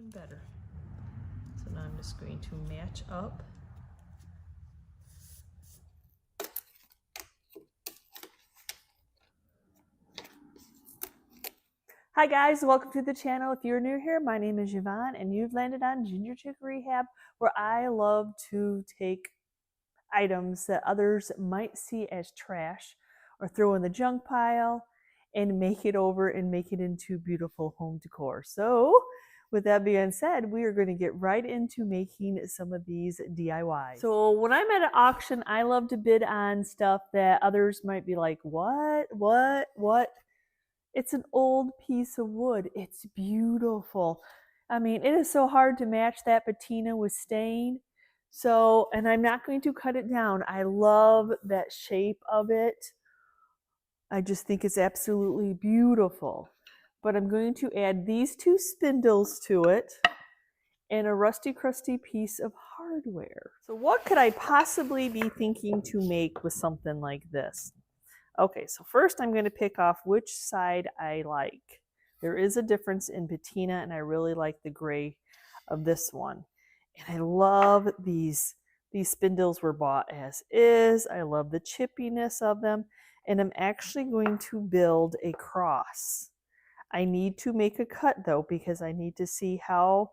even better. So now I'm just going to match up. Hi guys, welcome to the channel. If you're new here, my name is Yvonne and you've landed on GingerChickRehab, where I love to take items that others might see as trash or throw in the junk pile and make it over and make it into beautiful home decor. So with that being said, we are going to get right into making some of these DIYs. So when I'm at an auction, I love to bid on stuff that others might be like, what? It's an old piece of wood. It's beautiful. I mean, it is so hard to match that patina with stain. So, and I'm not going to cut it down. I love that shape of it. I just think it's absolutely beautiful. But I'm going to add these two spindles to it and a rusty crusty piece of hardware. So what could I possibly be thinking to make with something like this? Okay, so first I'm going to pick off which side I like. There is a difference in patina, and I really like the gray of this one. And I love these. These spindles were bought as is. I love the chippiness of them. And I'm actually going to build a cross. I need to make a cut though, because I need to see how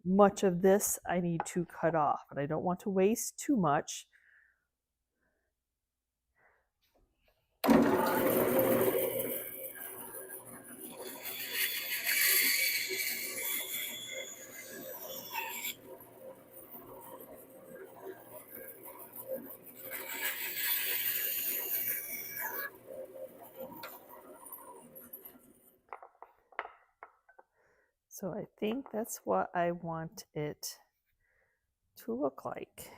much of this I need to cut off. And I don't want to waste too much. So I think that's what I want it to look like.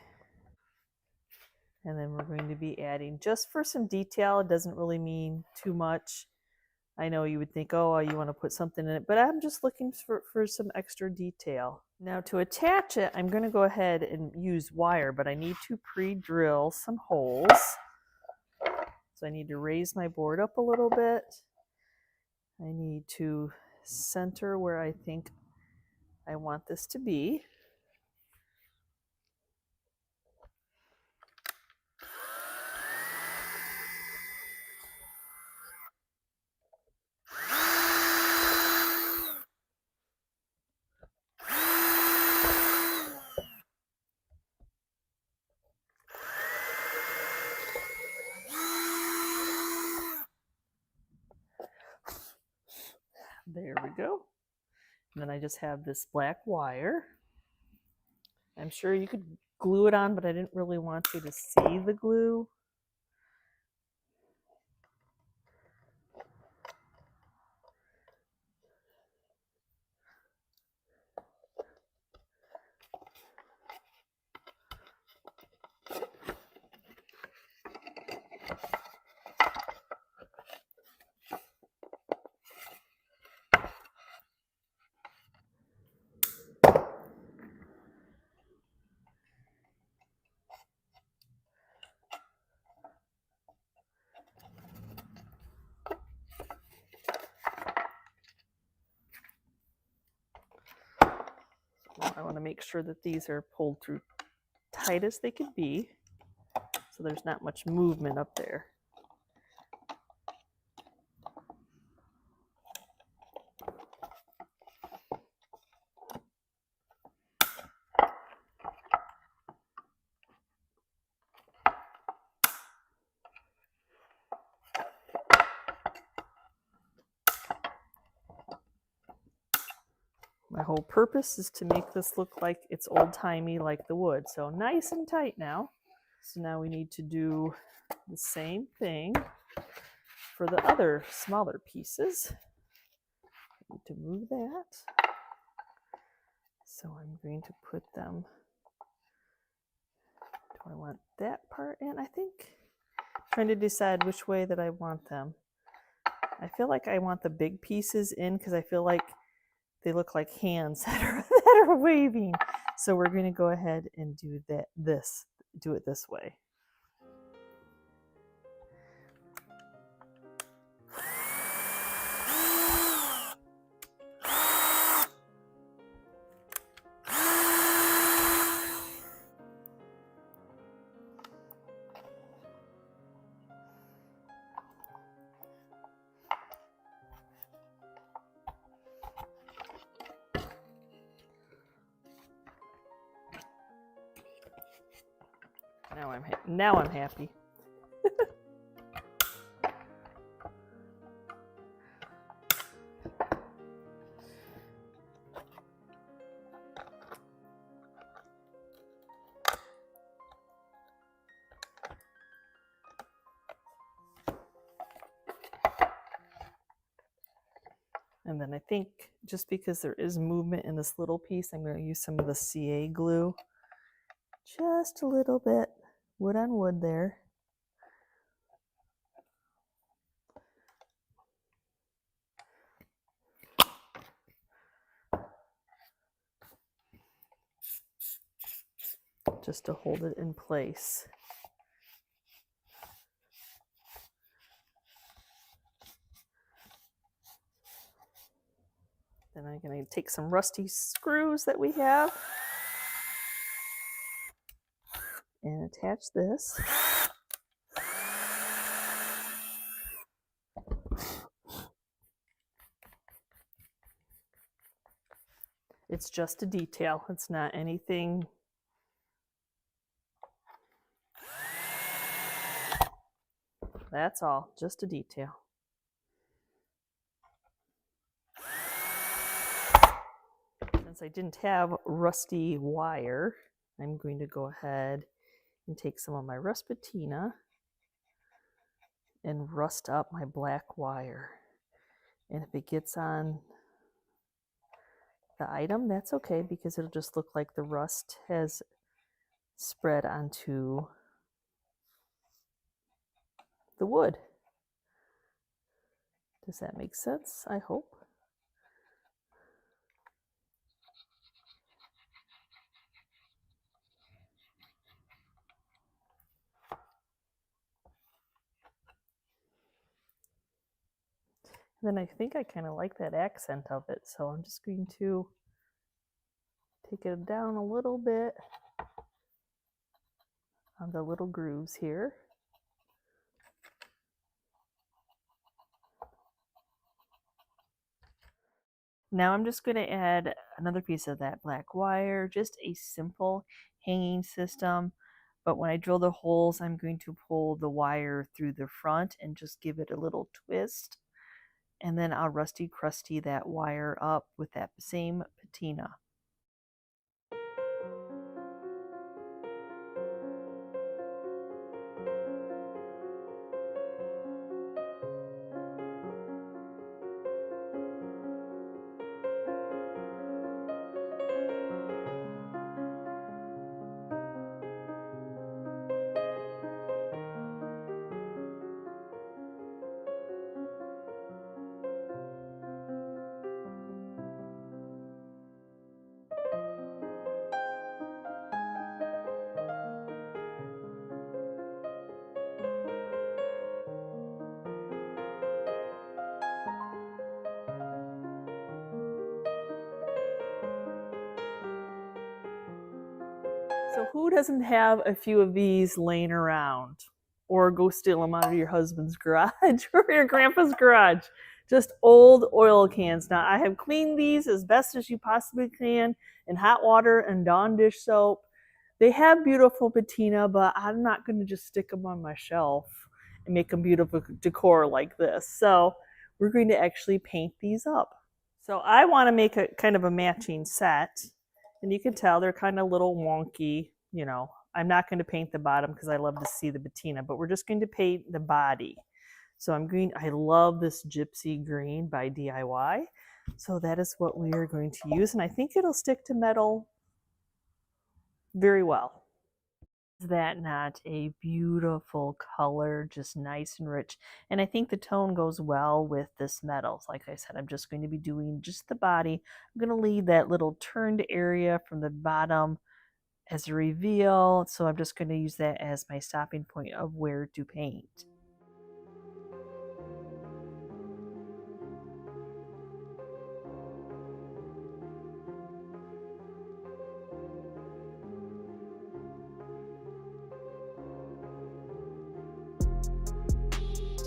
And then we're going to be adding, just for some detail, it doesn't really mean too much. I know you would think, oh, you want to put something in it, but I'm just looking for some extra detail. Now to attach it, I'm going to go ahead and use wire, but I need to pre-drill some holes. So I need to raise my board up a little bit. I need to center where I think I want this to be. There we go. And then I just have this black wire. I'm sure you could glue it on, but I didn't really want you to see the glue. I want to make sure that these are pulled through tight as they could be, so there's not much movement up there. My whole purpose is to make this look like it's old-timey like the wood. So nice and tight now. So now we need to do the same thing for the other smaller pieces. I need to move that. So I'm going to put them, do I want that part in? I think I'm trying to decide which way that I want them. I feel like I want the big pieces in because I feel like they look like hands that are waving. So we're going to go ahead and do that. Do it this way. Now I'm happy. And then I think just because there is movement in this little piece, I'm going to use some of the CA glue. Just a little bit, wood on wood there. Just to hold it in place. Then I'm going to take some rusty screws that we have and attach this. It's just a detail. It's not anything. That's all, just a detail. Since I didn't have rusty wire, I'm going to go ahead and take some of my rust patina and rust up my black wire. And if it gets on the item, that's okay, because it'll just look like the rust has spread onto the wood. Does that make sense? I hope. And then I think I kind of like that accent of it, so I'm just going to take it down a little bit on the little grooves here. Now I'm just going to add another piece of that black wire, just a simple hanging system. But when I drill the holes, I'm going to pull the wire through the front and just give it a little twist. And then I'll rusty crusty that wire up with that same patina. So who doesn't have a few of these laying around? Or go steal them out of your husband's garage or your grandpa's garage. Just old oil cans. Now, I have cleaned these as best as you possibly can in hot water and Dawn dish soap. They have beautiful patina, but I'm not going to just stick them on my shelf and make them beautiful decor like this. So we're going to actually paint these up. So I want to make a kind of a matching set. And you can tell they're kind of a little wonky, you know. I'm not going to paint the bottom because I love to see the patina, but we're just going to paint the body. So I love this gypsy green by DIY. So that is what we are going to use. And I think it'll stick to metal very well. Is that not a beautiful color, just nice and rich? And I think the tone goes well with this metal. Like I said, I'm just going to be doing just the body. I'm going to leave that little turned area from the bottom as a reveal. So I'm just going to use that as my stopping point of where to paint.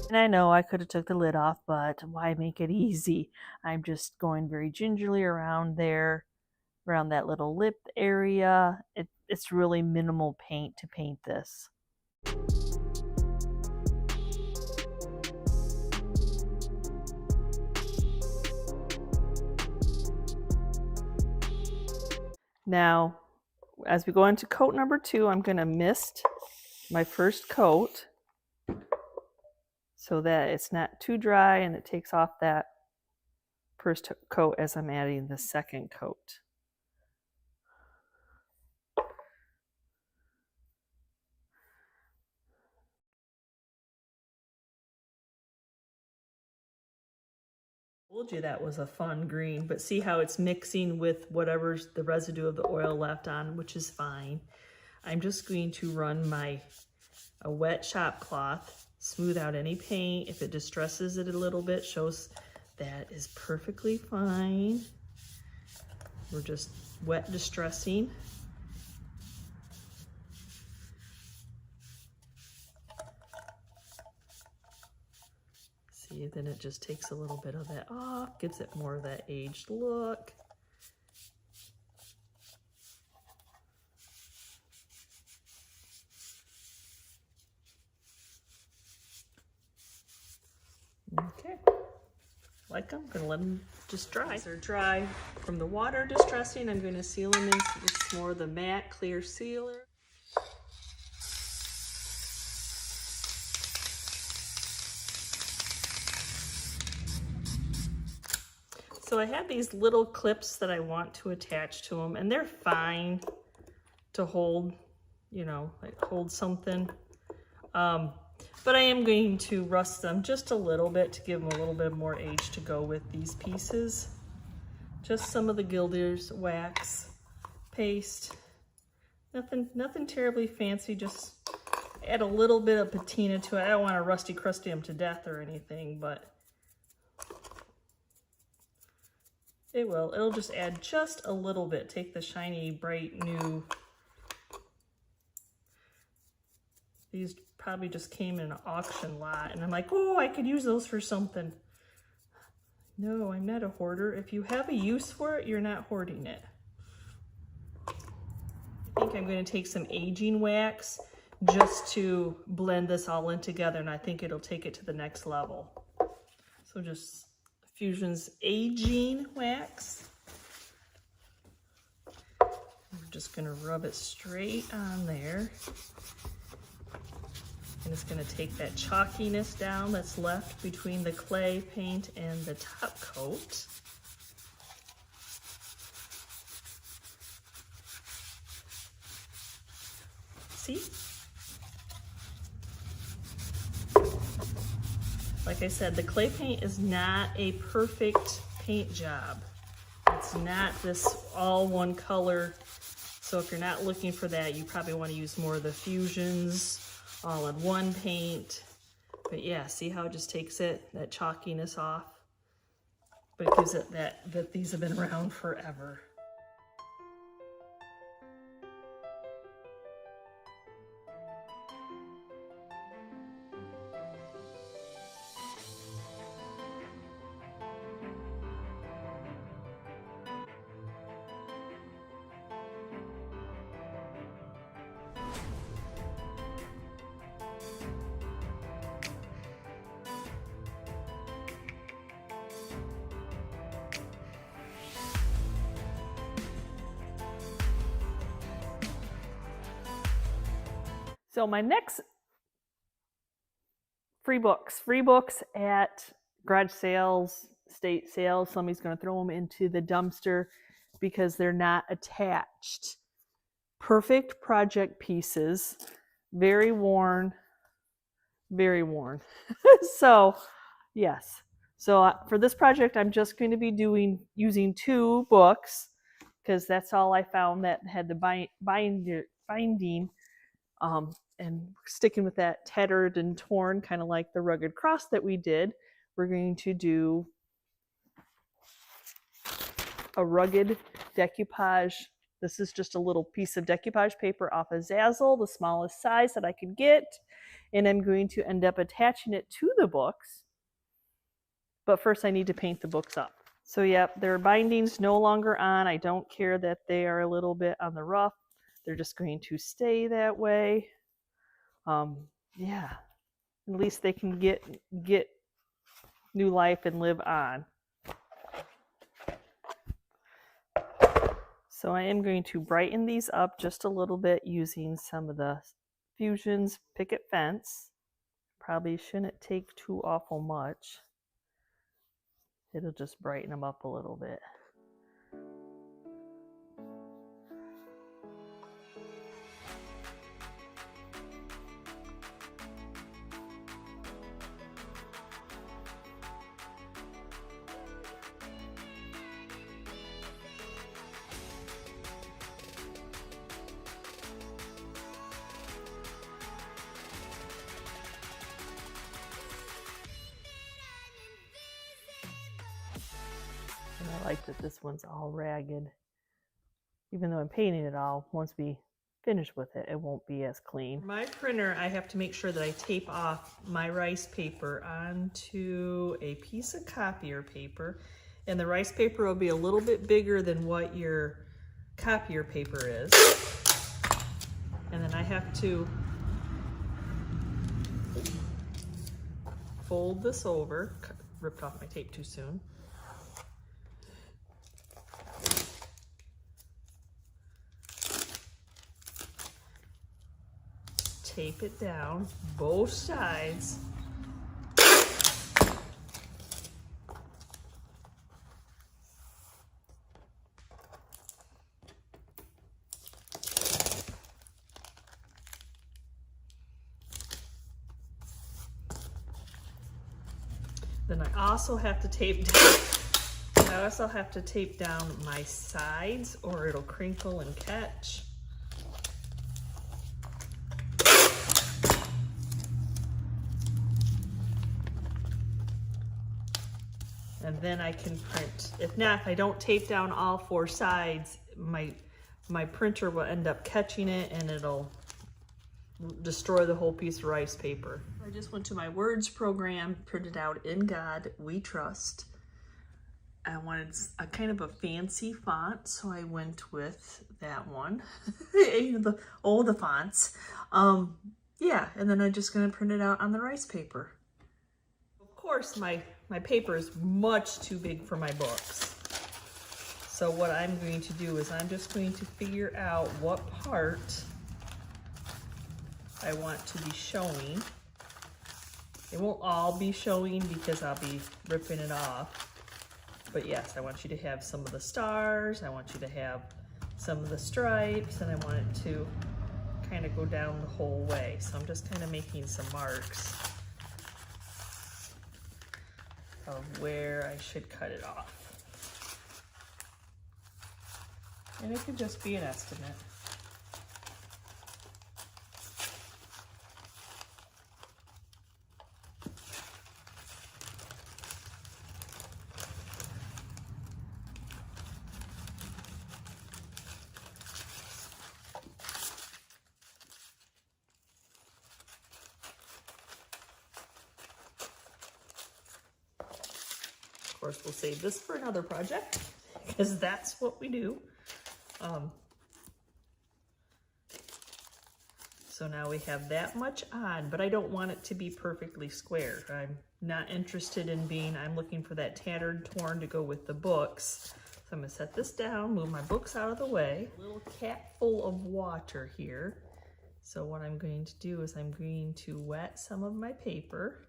And I know I could have took the lid off, but why make it easy? I'm just going very gingerly around there, around that little lip area. it's really minimal paint to paint this. Now, as we go into coat number 2, I'm going to mist my first coat so that it's not too dry and it takes off that first coat as I'm adding the second coat. Told you that was a fun green, but see how it's mixing with whatever's the residue of the oil left on, which is fine. I'm just going to run a wet shop cloth, smooth out any paint. If it distresses it a little bit, shows that is perfectly fine. We're just wet distressing. See, then it just takes a little bit of that off, gives it more of that aged look. Okay, like I'm gonna let them just dry. They're dry from the water distressing. I'm gonna seal them in with more of the matte clear sealer. So I have these little clips that I want to attach to them, and they're fine to hold, you know, like hold something. But I am going to rust them just a little bit to give them a little bit more age to go with these pieces. Just some of the Gilder's wax paste. Nothing terribly fancy, just add a little bit of patina to it. I don't want to rusty crusty them to death or anything, but it'll just add just a little bit. Take the shiny, bright, new. These probably just came in an auction lot, and I'm like, oh, I could use those for something. No, I'm not a hoarder. If you have a use for it, you're not hoarding it. I think I'm going to take some aging wax just to blend this all in together, and I think it'll take it to the next level. So just Fusion's aging wax. We're just going to rub it straight on there. And it's going to take that chalkiness down that's left between the clay paint and the top coat. See? Like I said, the clay paint is not a perfect paint job. It's not this all one color. So if you're not looking for that, you probably want to use more of the Fusions all in one paint. But yeah, see how it just takes that chalkiness off? But it gives it that these have been around forever. So my next free books at garage sales, state sales. Somebody's going to throw them into the dumpster because they're not attached. Perfect project pieces, very worn, very worn. So yes. So for this project, I'm just going to be using 2 books because that's all I found that had the binding. And sticking with that tattered and torn, kind of like the rugged cross that we did, we're going to do a rugged decoupage. This is just a little piece of decoupage paper off of Zazzle, the smallest size that I could get, and I'm going to end up attaching it to the books. But first I need to paint the books up. So yep, their binding's no longer on. I don't care that they are a little bit on the rough. they're just going to stay that way. Yeah, at least they can get new life and live on. So I am going to brighten these up just a little bit using some of the Fusion's Picket Fence. Probably shouldn't take too awful much. It'll just brighten them up a little bit. And I like that this one's all ragged. Even though I'm painting it all, once we finish with it, it won't be as clean. For my printer, I have to make sure that I tape off my rice paper onto a piece of copier paper. And the rice paper will be a little bit bigger than what your copier paper is. And then I have to fold this over. Ripped off my tape too soon. Tape it down, both sides. Then I also have to tape down, my sides or it'll crinkle and catch. And then I can print. If not, if I don't tape down all four sides, my printer will end up catching it and it'll destroy the whole piece of rice paper. I just went to my words program, printed out "In God We Trust." I wanted a kind of a fancy font, so I went with that one. the fonts. Yeah, and then I'm just gonna print it out on the rice paper. Of course, my paper is much too big for my books. So what I'm going to do is I'm just going to figure out what part I want to be showing. It won't all be showing because I'll be ripping it off. But yes, I want you to have some of the stars, I want you to have some of the stripes, and I want it to kind of go down the whole way. So I'm just kind of making some marks of where I should cut it off. And it could just be an estimate. Of course, we'll save this for another project because that's what we do. So now we have that much on, but I don't want it to be perfectly square. I'm not interested in being, I'm looking for that tattered torn to go with the books. So I'm gonna set this down, move my books out of the way. A little cap full of water here. So what I'm going to do is I'm going to wet some of my paper.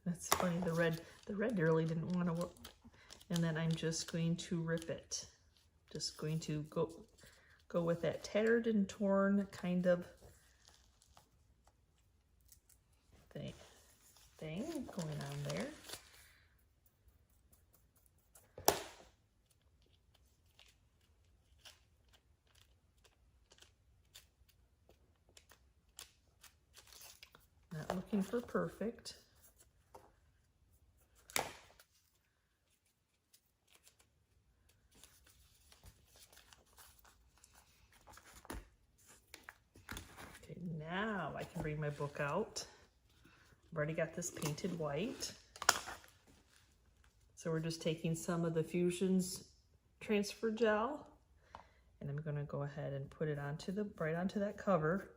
That's funny, the red really didn't want to work. And then I'm just going to rip it. Just going to go with that tattered and torn kind of thing going on there. Not looking for perfect. Now I can bring my book out. I've already got this painted white. So we're just taking some of the Fusion's transfer gel, and I'm going to go ahead and put it onto the right onto that cover.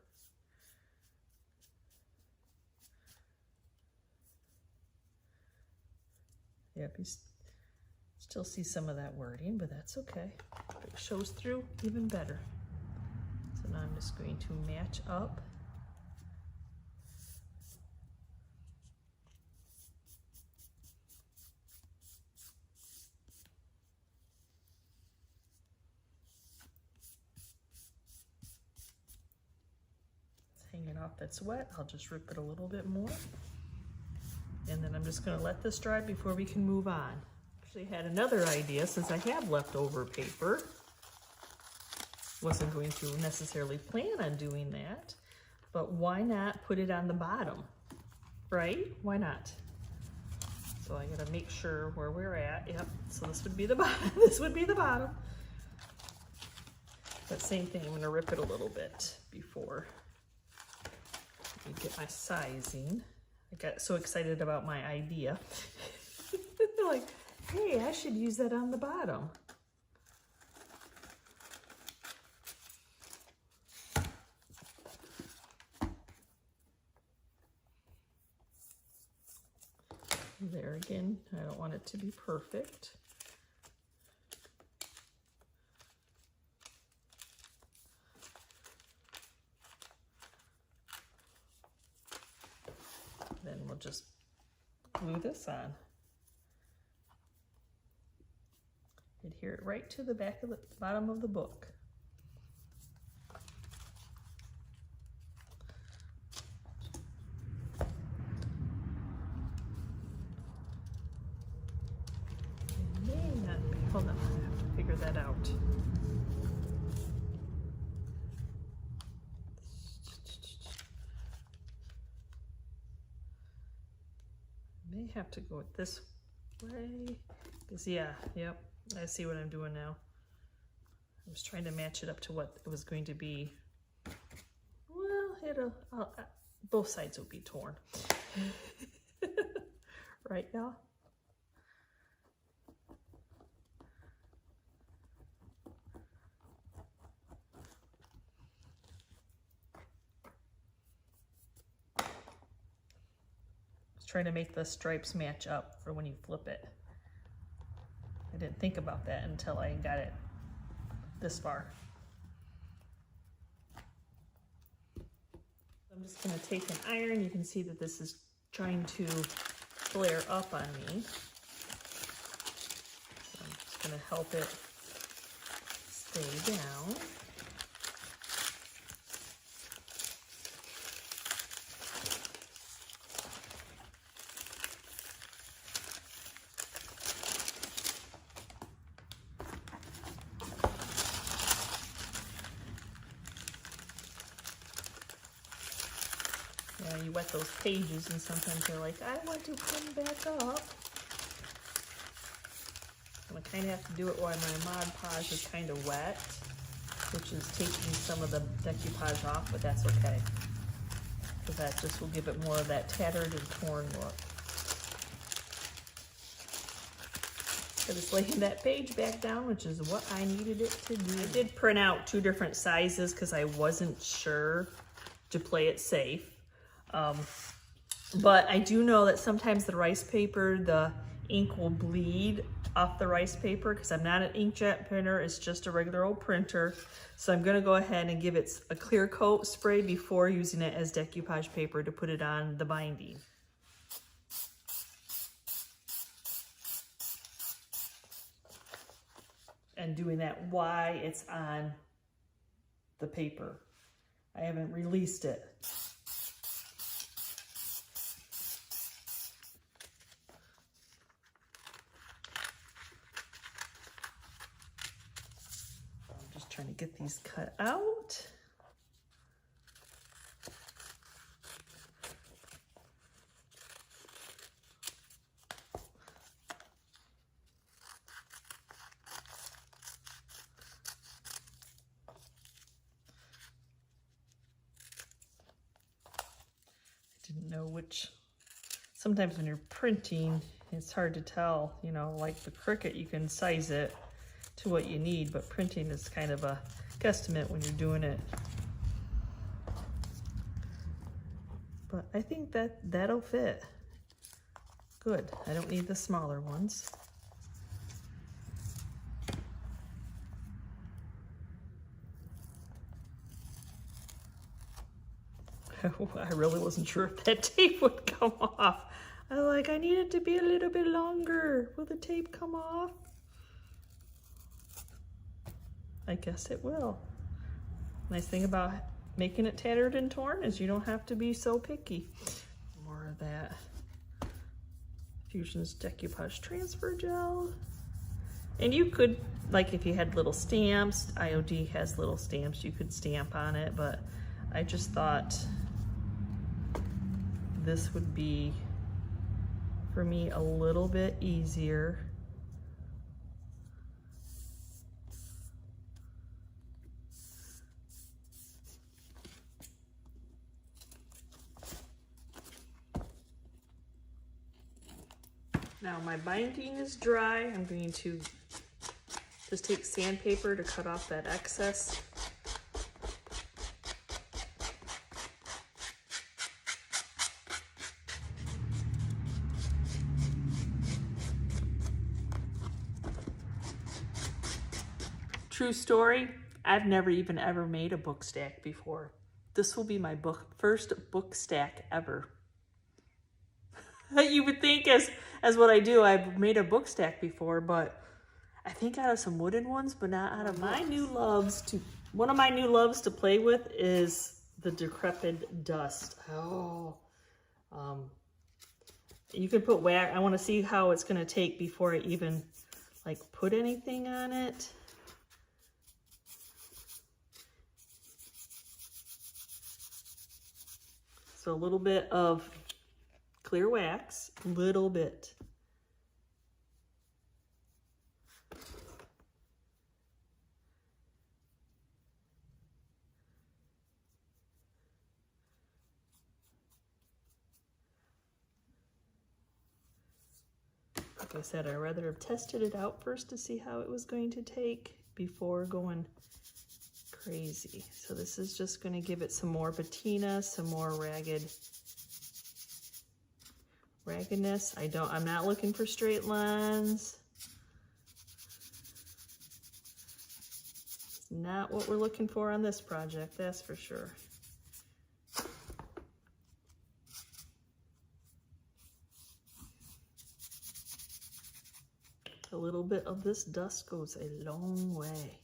Yep, you still see some of that wording, but that's okay. If it shows through, even better. So now I'm just going to match up. It's hanging off that's wet. I'll just rip it a little bit more. And then I'm just going to let this dry before we can move on. Actually had another idea since I have leftover paper. Wasn't going to necessarily plan on doing that, but why not put it on the bottom, right? Why not? So I gotta make sure where we're at. Yep, so this would be the bottom. This would be the bottom. But same thing, I'm gonna rip it a little bit before I get my sizing. I got so excited about my idea. Like, hey, I should use that on the bottom. There again, I don't want it to be perfect. Then we'll just glue this on. Adhere it right to the back of the bottom of the book. It may not be, hold on, I have to figure that out. May have to go this way, because yeah, yep, I see what I'm doing now. I was trying to match it up to what it was going to be. Well, both sides will be torn. Right, y'all? Trying to make the stripes match up for when you flip it. I didn't think about that until I got it this far. I'm just going to take an iron. You can see that this is trying to flare up on me. So I'm just going to help it stay down. You wet those pages and sometimes they're like, I want to come back up. I'm gonna kind of have to do it while my Mod Podge is kind of wet, which is taking some of the decoupage off, but that's okay. Because that just will give it more of that tattered and torn look. But it's laying that page back down, which is what I needed it to do. I did print out 2 different sizes because I wasn't sure to play it safe. But I do know that sometimes the rice paper, the ink will bleed off the rice paper because I'm not an inkjet printer, it's just a regular old printer. So I'm gonna go ahead and give it a clear coat spray before using it as decoupage paper to put it on the binding. And doing that while it's on the paper. I haven't released it. Trying to get these cut out. I didn't know which, sometimes when you're printing, it's hard to tell, you know, like the Cricut, you can size it to what you need, but printing is kind of a guesstimate when you're doing it. But I think that that'll fit. Good. I don't need the smaller ones. I really wasn't sure if that tape would come off. I need it to be a little bit longer. Will the tape come off? I guess it will. Nice thing about making it tattered and torn is you don't have to be so picky. More of that Fusion's Decoupage Transfer Gel. And you could, like if you had little stamps, IOD has little stamps, you could stamp on it, but I just thought this would be, for me, a little bit easier. Now my binding is dry. I'm going to just take sandpaper to cut off that excess. True story, I've never even ever made a book stack before. This will be my first book stack ever. You would think as what I do, I've made a book stack before, but I think out of some wooden ones, but not out of my new loves. One of my new loves to play with is the decrepit dust. Oh, you can put wax. I want to see how it's going to take before I even like put anything on it. So a little bit of clear wax, a little bit. Like I said, I'd rather have tested it out first to see how it was going to take before going crazy. So this is just going to give it some more patina, some more raggedness. I'm not looking for straight lines. It's not what we're looking for on this project, that's for sure. A little bit of this dust goes a long way.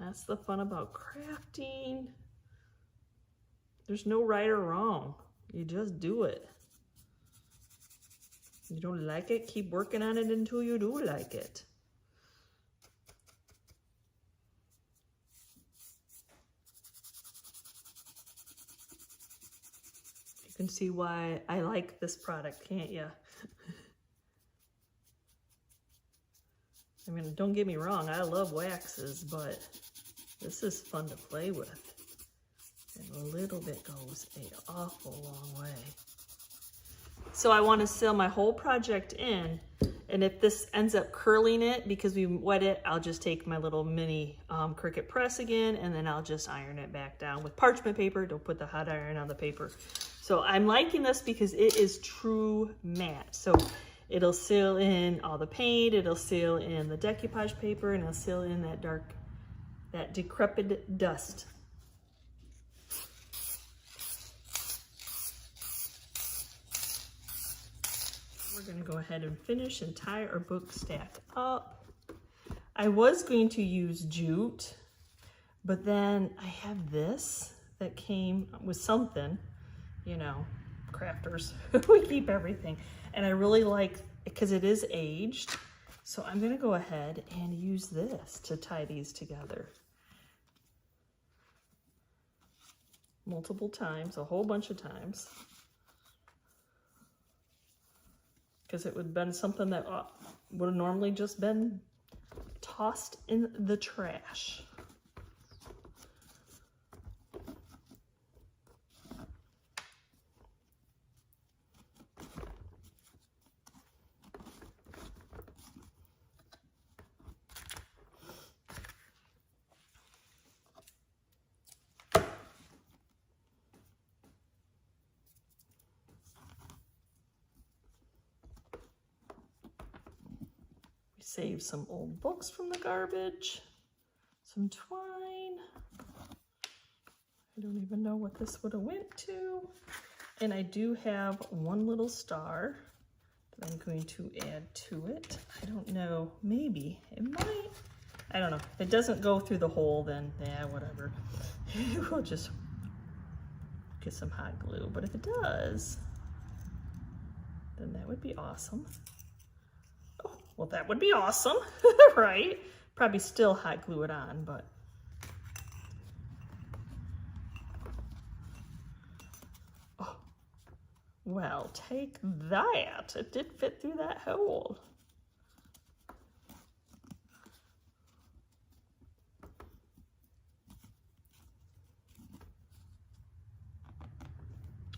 That's the fun about crafting. There's no right or wrong. You just do it. You don't like it, keep working on it until you do like it. You can see why I like this product, can't you? I mean, don't get me wrong, I love waxes, but this is fun to play with. And a little bit goes an awful long way. So I want to seal my whole project in, and if this ends up curling it because we wet it, I'll just take my little mini Cricut press again, and then I'll just iron it back down with parchment paper. Don't put the hot iron on the paper. So I'm liking this because it is true matte. So it'll seal in all the paint, it'll seal in the decoupage paper, and it'll seal in that decrepit dust. We're going to go ahead and finish and tie our book stack up. I was going to use jute, but then I have this that came with something, you know, crafters. We keep everything. And I really like it because it is aged. So I'm going to go ahead and use this to tie these together. Multiple times, a whole bunch of times. because it would have been something that would have normally just been tossed in the trash. Save some old books from the garbage, some twine. I don't even know what this would have went to. And I do have one little star that I'm going to add to it. I don't know, maybe it might. I don't know. If it doesn't go through the hole, then yeah, whatever. We'll just get some hot glue. But if it does, then that would be awesome. Well, that would be awesome, right? Probably still hot glue it on, but. Oh, well, take that. It did fit through that hole.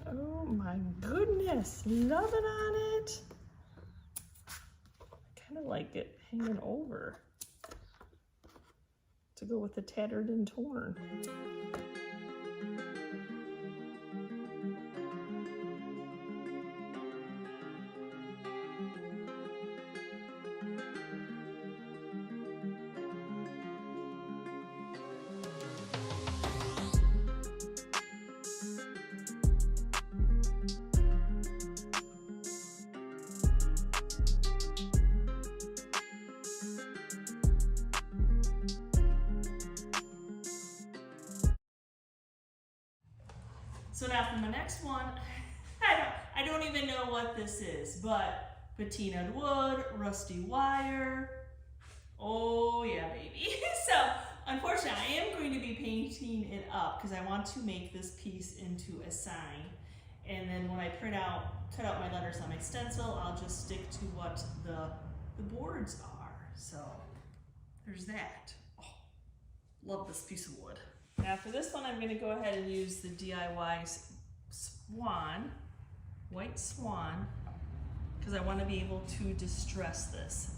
Oh my goodness, loving on it. Like it hanging over to go with the tattered and torn. So now for my next one, I don't even know what this is, but patinaed wood, rusty wire. Oh yeah, baby. So unfortunately, I am going to be painting it up because I want to make this piece into a sign. And then when I cut out my letters on my stencil, I'll just stick to what the boards are. So there's that. Oh, love this piece of wood. Now for this one, I'm going to go ahead and use the DIY Swan, White Swan, because I want to be able to distress this.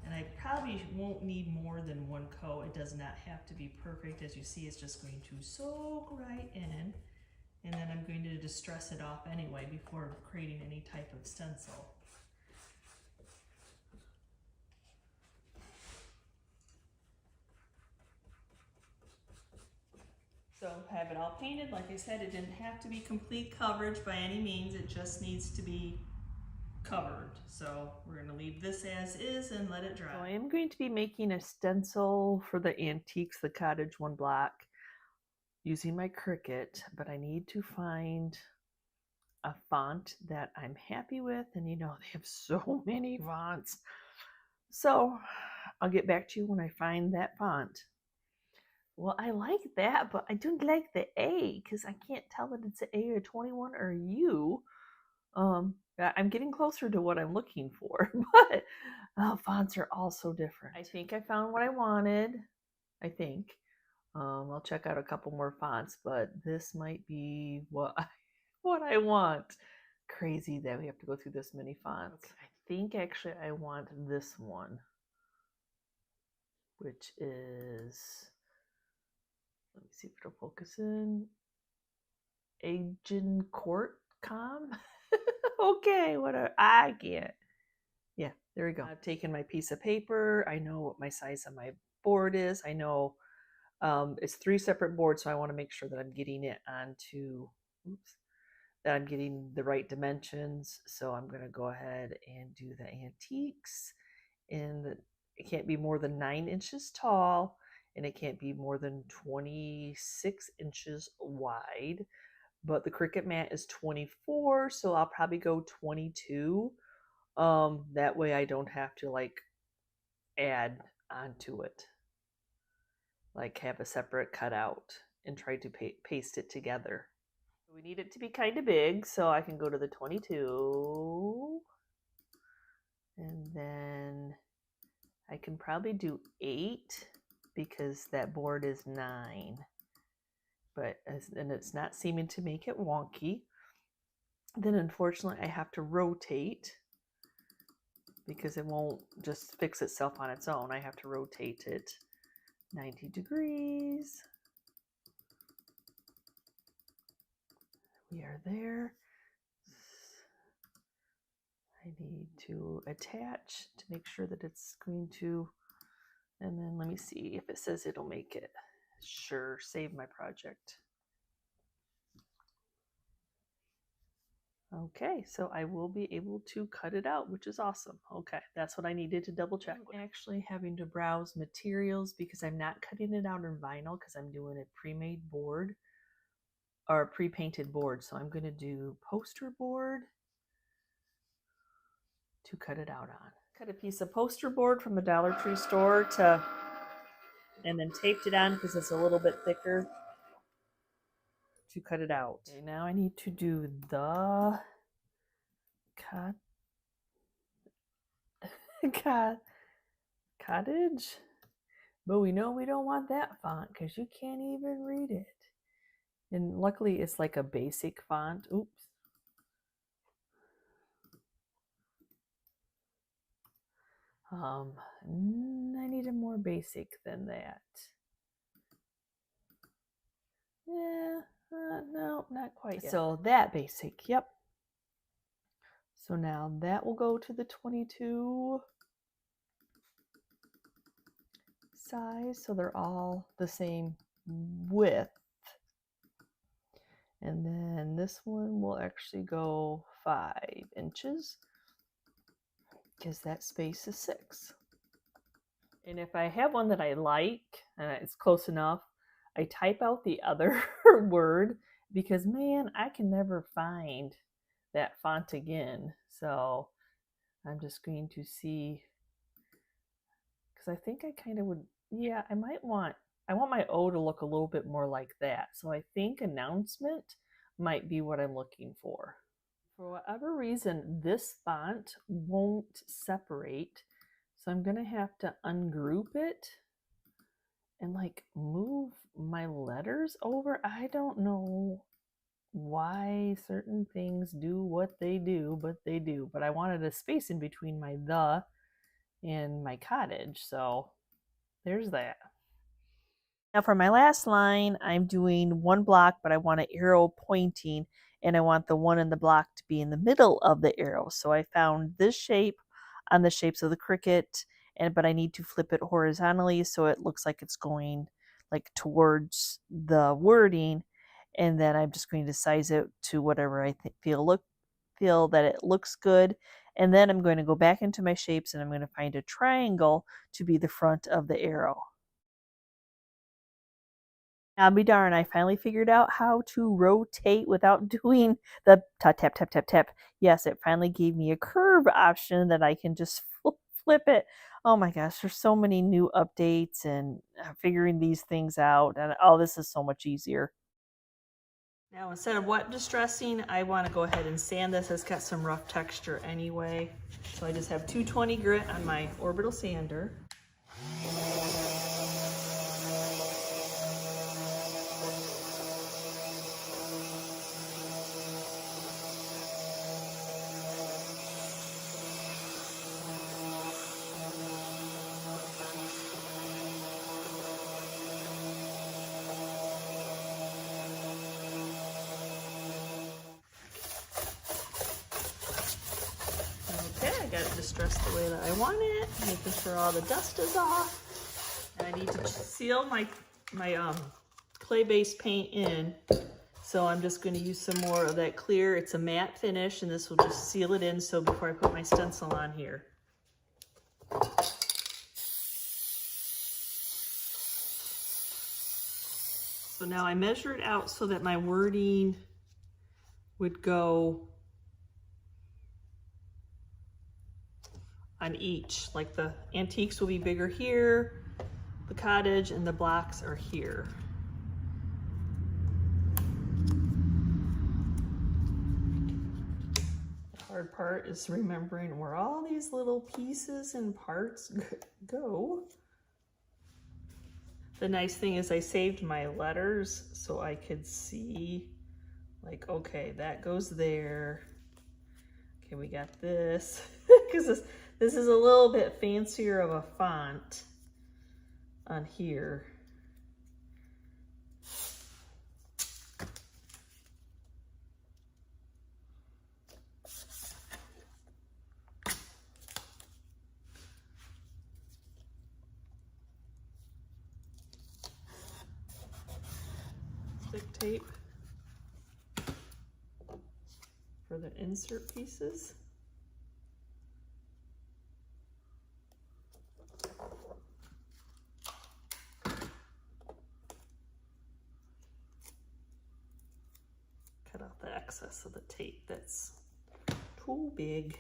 And I probably won't need more than one coat. It does not have to be perfect. As you see, it's just going to soak right in. And then I'm going to distress it off anyway before creating any type of stencil. So have it all painted. Like I said, it didn't have to be complete coverage by any means. It just needs to be covered. So we're going to leave this as is and let it dry. So I am going to be making a stencil for the Antiques, the Cottage one block, using my Cricut, but I need to find a font that I'm happy with. And you know, they have so many fonts. So I'll get back to you when I find that font. Well, I like that, but I don't like the A because I can't tell that it's an A or 21 or a U. I'm getting closer to what I'm looking for, but fonts are all so different. I think I found what I wanted. I think. I'll check out a couple more fonts, but this might be what I want. Crazy that we have to go through this many fonts. Okay. I think actually I want this one, which is, let me see if it'll focus in. GingerChickRehab. Okay, I can't. Yeah, there we go. I've taken my piece of paper. I know what my size of my board is. I know it's 3 separate boards, so I want to make sure that I'm getting it onto, that I'm getting the right dimensions. So I'm going to go ahead and do the Antiques, and it can't be more than 9 inches tall, and it can't be more than 26 inches wide. But the Cricut mat is 24, so I'll probably go 22. That way I don't have to like add onto it, like have a separate cutout and try to paste it together. We need it to be kind of big, so I can go to the 22. I can probably do 8 because that board is 9. And it's not seeming to make it wonky. Then unfortunately I have to rotate because it won't just fix itself on its own. I have to rotate it 90 degrees. We are there. I need to attach to make sure that it's going to, and then let me see if it says it'll make it. Sure, save my project. Okay, so I will be able to cut it out, which is awesome. Okay, that's what I needed to double check. I'm actually having to browse materials because I'm not cutting it out in vinyl because I'm doing a pre-made board or a pre-painted board. So I'm going to do poster board to cut it out on. Cut a piece of poster board from the Dollar Tree store and then taped it on because it's a little bit thicker to cut it out. Okay, now I need to do the cottage, but we know we don't want that font because you can't even read it. And luckily it's like a basic font. Oops. I need a more basic than that. Yeah, no, not quite yet. So that basic, yep. So now that will go to the 22 size, so they're all the same width. And then this one will actually go 5 inches because that space is 6. And if I have one that I like and it's close enough, I type out the other word because, man, I can never find that font again. So I'm just going to see, because I think I kind of would, yeah, I want my O to look a little bit more like that. So I think announcement might be what I'm looking for. For whatever reason, this font won't separate. So I'm going to have to ungroup it and like move my letters over. I don't know why certain things do what they do, but they do. But I wanted a space in between my the and my cottage. So there's that. Now for my last line, I'm doing one block, but I want an arrow pointing, and I want the one in the block to be in the middle of the arrow. So I found this shape on the shapes of the cricket, but I need to flip it horizontally so it looks like it's going like towards the wording, and then I'm just going to size it to whatever I feel that it looks good. And then I'm going to go back into my shapes and I'm going to find a triangle to be the front of the arrow. I'll be darned, I finally figured out how to rotate without doing the tap, tap, tap, tap, tap. Yes, it finally gave me a curve option that I can just flip it. Oh my gosh, there's so many new updates and figuring these things out. And oh, this is so much easier. Now, instead of wet distressing, I want to go ahead and sand this. It's got some rough texture anyway. So I just have 220 grit on my orbital sander. Distressed the way that I want it, making sure all the dust is off. And I need to seal my clay-based paint in. So I'm just going to use some more of that clear. It's a matte finish, and this will just seal it in so before I put my stencil on here. So now I measure it out so that my wording would go on each. Like the antiques will be bigger here, the cottage and the blocks are here. The hard part is remembering where all these little pieces and parts go. The nice thing is I saved my letters so I could see, like, okay, that goes there. Okay, we got this. Because this is a little bit fancier of a font on here. Stick tape for the insert pieces. Cut out the excess of the tape that's too big.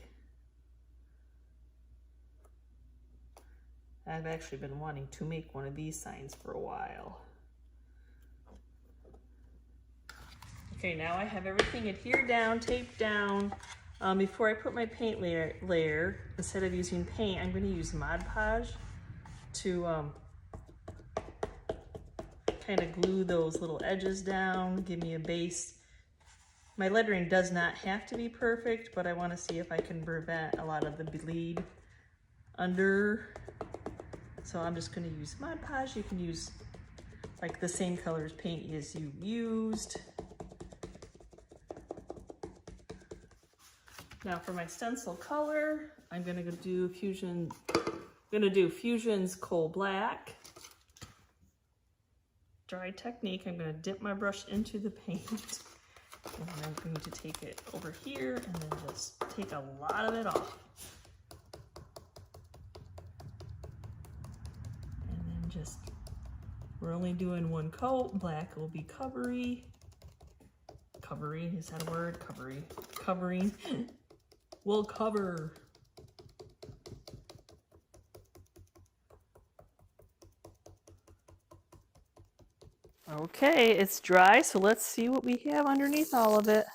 I've actually been wanting to make one of these signs for a while. Okay, now I have everything adhered down, taped down. Before I put my paint layer, instead of using paint, I'm going to use Mod Podge to kind of glue those little edges down, give me a base. My lettering does not have to be perfect, but I want to see if I can prevent a lot of the bleed under. So I'm just going to use Mod Podge. You can use like the same colors paint as you used. Now for my stencil color, I'm gonna go do Fusion's Coal Black. Dry technique, I'm gonna dip my brush into the paint. And I'm going to take it over here and then just take a lot of it off. And then just, we're only doing one coat. Black will be covery. Covery, is that a word? Covery. Covering. Will cover. Okay, it's dry, so let's see what we have underneath all of it.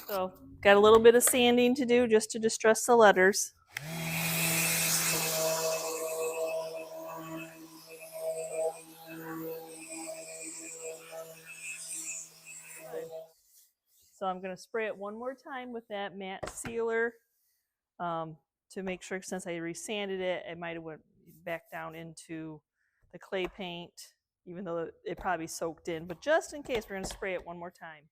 So, got a little bit of sanding to do just to distress the letters. So I'm going to spray it one more time with that matte sealer to make sure, since I resanded it, it might have went back down into the clay paint, even though it probably soaked in. But just in case, we're going to spray it one more time.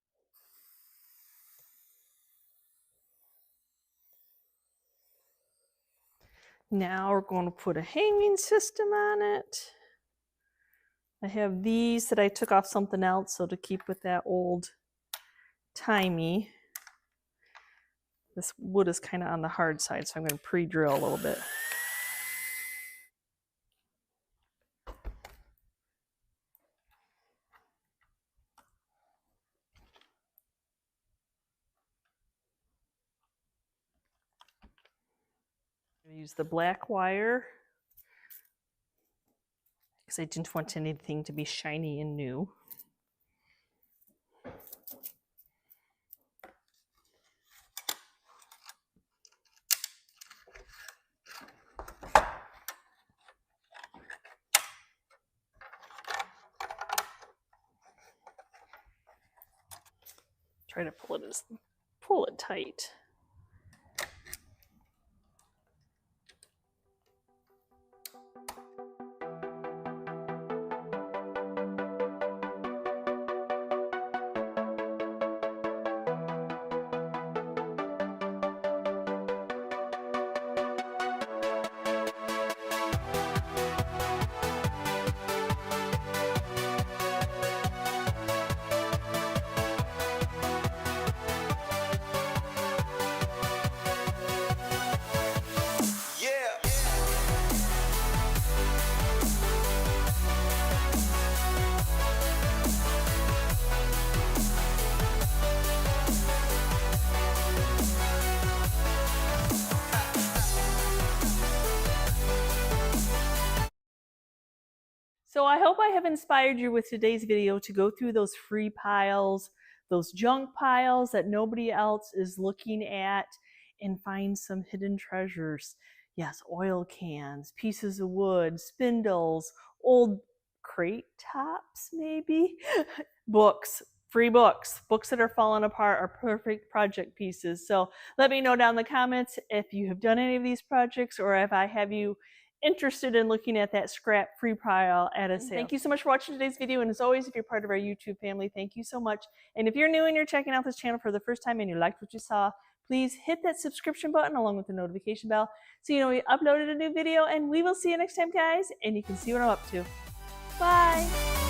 Now we're going to put a hanging system on it. I have these that I took off something else, so to keep with that old timey. This wood is kind of on the hard side, so I'm going to pre-drill a little bit. Use the black wire because I didn't want anything to be shiny and new. Try to pull it tight. So I hope I have inspired you with today's video to go through those free piles, those junk piles that nobody else is looking at, and find some hidden treasures. Yes, oil cans, pieces of wood, spindles, old crate tops maybe, books, free books that are falling apart are perfect project pieces. So let me know down in the comments if you have done any of these projects or if I have you interested in looking at that scrap free pile at a sale. Thank you so much for watching today's video, and as always, if you're part of our YouTube family, thank you so much. And if you're new and you're checking out this channel for the first time and you liked what you saw, please hit that subscription button along with the notification bell so you know we uploaded a new video, and we will see you next time, guys, and you can see what I'm up to. Bye!